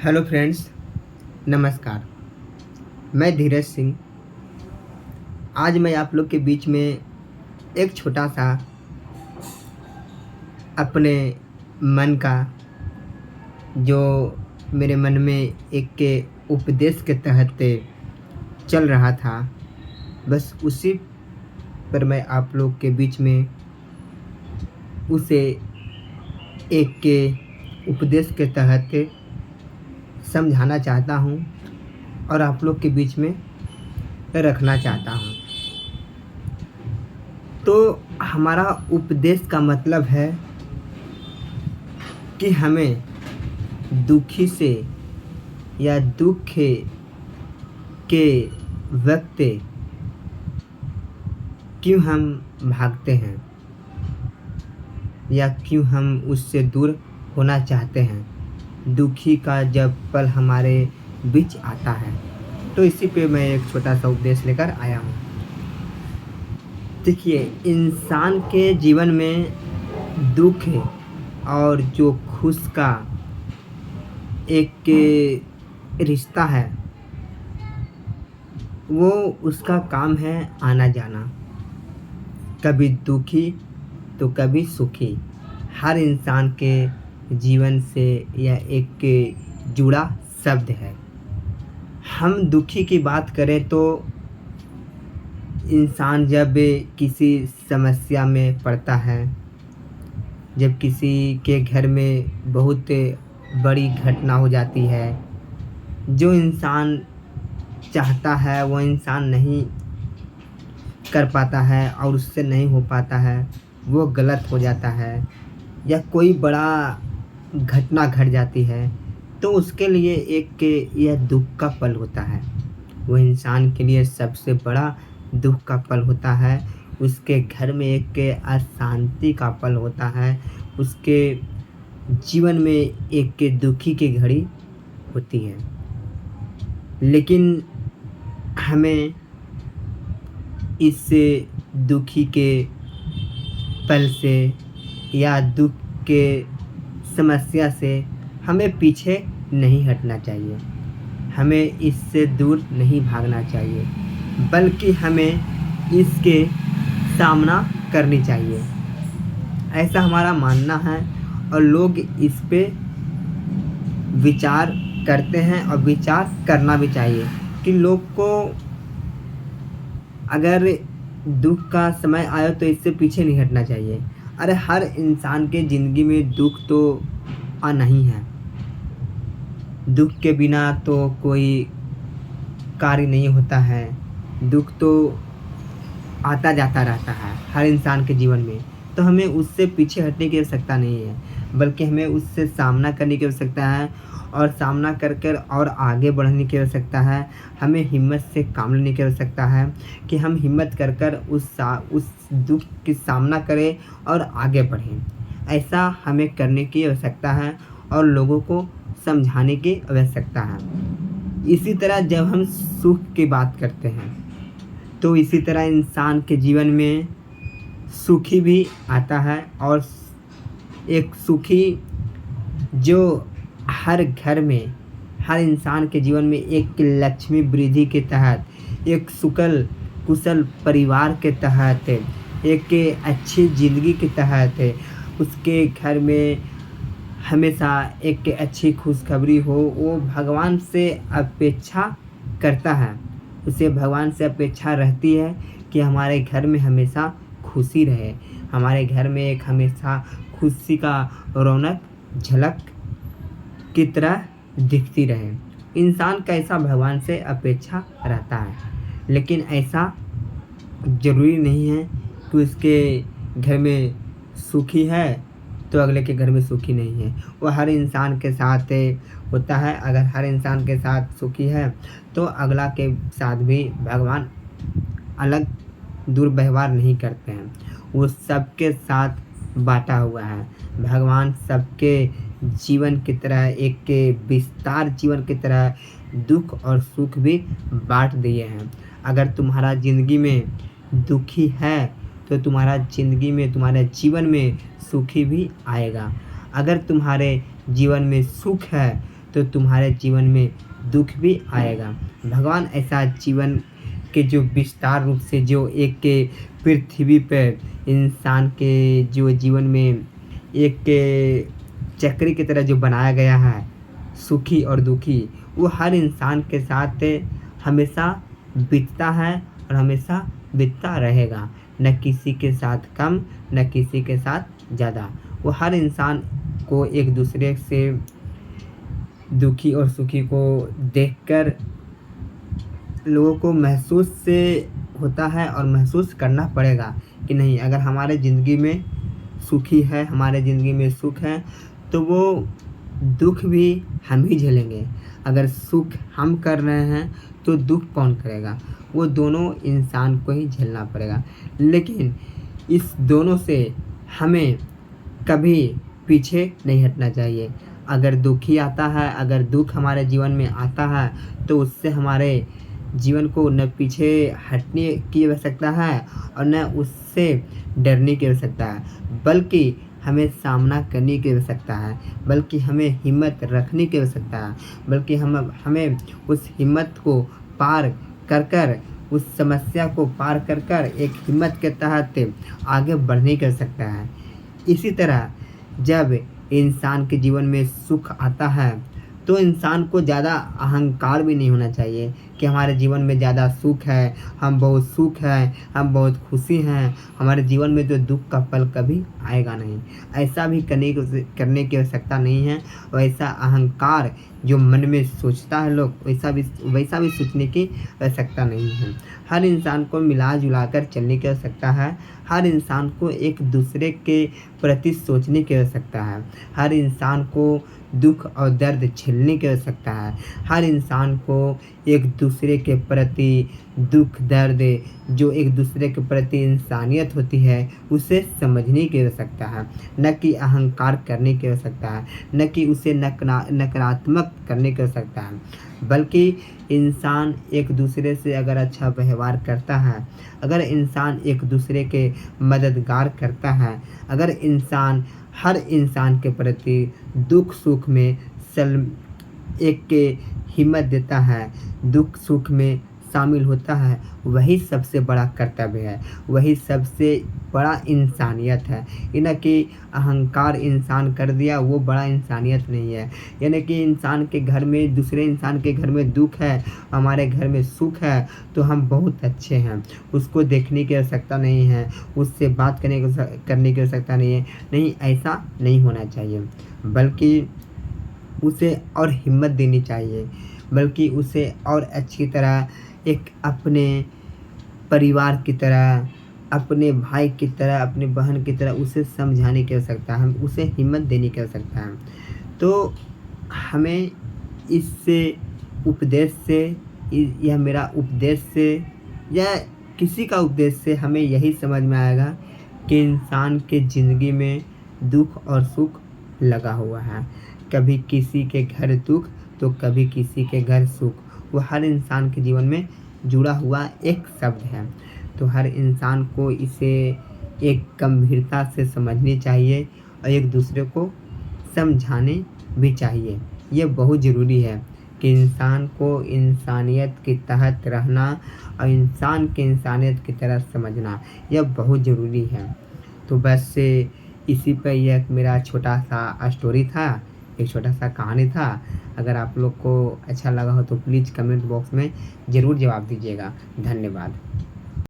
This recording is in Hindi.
हेलो फ्रेंड्स, नमस्कार। मैं धीरज सिंह। आज मैं आप लोग के बीच में एक छोटा सा अपने मन का जो मेरे मन में एक के उपदेश के तहत चल रहा था, बस उसी पर मैं आप लोग के बीच में उसे एक के उपदेश के तहत समझाना चाहता हूँ और आप लोग के बीच में रखना चाहता हूँ। तो हमारा उपदेश का मतलब है कि हमें दुखी से या दुख के वक्त क्यों हम भागते हैं या क्यों हम उससे दूर होना चाहते हैं, दुखी का जब पल हमारे बीच आता है। तो इसी पे मैं एक छोटा सा उपदेश लेकर आया हूँ। देखिए, इंसान के जीवन में दुख और जो खुश का एक रिश्ता है, वो उसका काम है आना जाना, कभी दुखी तो कभी सुखी। हर इंसान के जीवन से यह एक जुड़ा शब्द है। हम दुखी की बात करें तो इंसान जब किसी समस्या में पड़ता है, जब किसी के घर में बहुत बड़ी घटना हो जाती है, जो इंसान चाहता है वो इंसान नहीं कर पाता है और उससे नहीं हो पाता है, वो गलत हो जाता है या कोई बड़ा घटना घट जाती है, तो उसके लिए एक यह दुख का पल होता है। वो इंसान के लिए सबसे बड़ा दुख का पल होता है। उसके घर में एक अशांति का पल होता है। उसके जीवन में एक दुखी की घड़ी होती है। लेकिन हमें इस दुखी के पल से या दुख के समस्या से हमें पीछे नहीं हटना चाहिए, हमें इससे दूर नहीं भागना चाहिए, बल्कि हमें इसके सामना करनी चाहिए। ऐसा हमारा मानना है और लोग इस पे विचार करते हैं और विचार करना भी चाहिए कि लोग को अगर दुख का समय आए तो इससे पीछे नहीं हटना चाहिए। अरे हर इंसान के ज़िंदगी में दुख तो आना ही है। दुख के बिना तो कोई कार्य नहीं होता है। दुख तो आता जाता रहता है हर इंसान के जीवन में। तो हमें उससे पीछे हटने की आवश्यकता नहीं है, बल्कि हमें उससे सामना करने की आवश्यकता है और सामना कर और आगे बढ़ने की आवश्यकता है। हमें हिम्मत से काम लेने की आवश्यकता है कि हम हिम्मत कर उस दुख की सामना करें और आगे बढ़ें। ऐसा हमें करने की आवश्यकता है और लोगों को समझाने की आवश्यकता है। इसी तरह जब हम सुख की बात करते हैं तो इसी तरह इंसान के जीवन में सुखी भी आता है और एक सुखी जो हर घर में, हर इंसान के जीवन में एक लक्ष्मी वृद्धि के तहत, एक सुकल कुशल परिवार के तहत, एक अच्छी ज़िंदगी के तहत उसके घर में हमेशा एक अच्छी खुशखबरी हो, वो भगवान से अपेक्षा करता है। उसे भगवान से अपेक्षा रहती है कि हमारे घर में हमेशा खुशी रहे, हमारे घर में एक हमेशा खुशी का रौनक झलक की तरह दिखती रहे। इंसान का ऐसा भगवान से अपेक्षा रहता है, लेकिन ऐसा ज़रूरी नहीं है कि उसके घर में सुखी है तो अगले के घर में सुखी नहीं है। वो हर इंसान के साथ होता है। अगर हर इंसान के साथ सुखी है तो अगला के साथ भी भगवान अलग दुर्व्यवहार नहीं करते हैं। वो सबके साथ बाँटा हुआ है। भगवान सबके जीवन की तरह, एक विस्तार जीवन की तरह दुख और सुख भी बाँट दिए हैं। अगर तुम्हारा ज़िंदगी में दुखी है तो तुम्हारा ज़िंदगी में, तुम्हारे जीवन में सुखी भी आएगा। अगर तुम्हारे जीवन में सुख है तो तुम्हारे जीवन में दुख भी आएगा। भगवान ऐसा जीवन के जो विस्तार रूप से जो एक के पृथ्वी पर इंसान के जो जीवन में एक के चक्र की तरह जो बनाया गया है, सुखी और दुखी, वो हर इंसान के साथ हमेशा बीतता है और हमेशा बीतता रहेगा। न किसी के साथ कम, न किसी के साथ ज़्यादा। वो हर इंसान को एक दूसरे से दुखी और सुखी को देखकर लोगों को महसूस से होता है और महसूस करना पड़ेगा कि नहीं, अगर हमारे ज़िंदगी में सुखी है, हमारे ज़िंदगी में सुख है, तो वो दुख भी हम ही झेलेंगे। अगर सुख हम कर रहे हैं तो दुख कौन करेगा? वो दोनों इंसान को ही झेलना पड़ेगा। लेकिन इस दोनों से हमें कभी पीछे नहीं हटना चाहिए। अगर दुखी आता है, अगर दुख हमारे जीवन में आता है, तो उससे हमारे जीवन को न पीछे हटने की आवश्यकता है और न उससे डरने की आवश्यकता है, बल्कि हमें सामना करने की आवश्यकता है, बल्कि हमें हिम्मत रखने की आवश्यकता है, बल्कि हमें उस हिम्मत को पार कर उस समस्या को पार कर एक हिम्मत के तहत आगे बढ़ने की आवश्यकता है। इसी तरह जब इंसान के जीवन में सुख आता है, तो इंसान को ज़्यादा अहंकार भी नहीं होना चाहिए कि हमारे जीवन में ज़्यादा सुख है, हम बहुत सुख हैं, हम बहुत खुशी हैं, हमारे जीवन में तो दुख का पल कभी आएगा नहीं। ऐसा भी करने की आवश्यकता नहीं है। वैसा अहंकार जो मन में सोचता है लोग, वैसा भी सोचने की आवश्यकता नहीं है। हर इंसान को मिला-जुला कर चलने की आवश्यकता है। हर इंसान को एक दूसरे के प्रति सोचने की आवश्यकता है। हर इंसान को दुख और दर्द झेलने की आवश्यकता है। हर इंसान को एक दूसरे के प्रति दुख दर्द, जो एक दूसरे के प्रति इंसानियत होती है, उसे समझने की आवश्यकता है। न कि अहंकार करने की आवश्यकता है, न कि उसे नकारात्मक करने की आवश्यकता है, बल्कि इंसान एक दूसरे से अगर अच्छा व्यवहार करता है, अगर इंसान एक दूसरे के मददगार करता है, अगर इंसान हर इंसान के प्रति दुख सुख में एक के हिम्मत देता है, दुख सुख में शामिल होता है, वही सबसे बड़ा कर्तव्य है, वही सबसे बड़ा इंसानियत है। ये न कि अहंकार इंसान कर दिया वो बड़ा इंसानियत नहीं है। यानी कि इंसान के घर में, दूसरे इंसान के घर में दुख है, हमारे घर में सुख है, तो हम बहुत अच्छे हैं, उसको देखने की आवश्यकता नहीं है, उससे बात करने की आवश्यकता नहीं है। नहीं, ऐसा नहीं होना चाहिए, बल्कि उसे और हिम्मत देनी चाहिए, बल्कि उसे और अच्छी तरह एक अपने परिवार की तरह, अपने भाई की तरह, अपनी बहन की तरह उसे समझाने की आवश्यकता है, उसे हिम्मत देने की आवश्यकता है। तो हमें इससे उपदेश से, यह मेरा उपदेश से या किसी का उपदेश से हमें यही समझ में आएगा कि इंसान के ज़िंदगी में दुख और सुख लगा हुआ है। कभी किसी के घर दुख तो कभी किसी के घर सुख, वो हर इंसान के जीवन में जुड़ा हुआ एक शब्द है। तो हर इंसान को इसे एक गंभीरता से समझनी चाहिए और एक दूसरे को समझाने भी चाहिए। ये बहुत ज़रूरी है कि इंसान को इंसानियत के तहत रहना और इंसान के इंसानियत की तरह समझना, यह बहुत ज़रूरी है। तो बस इसी पर यह मेरा छोटा सा स्टोरी था, एक छोटा सा कहानी था। अगर आप लोग को अच्छा लगा हो तो प्लीज़ कमेंट बॉक्स में ज़रूर जवाब दीजिएगा। धन्यवाद।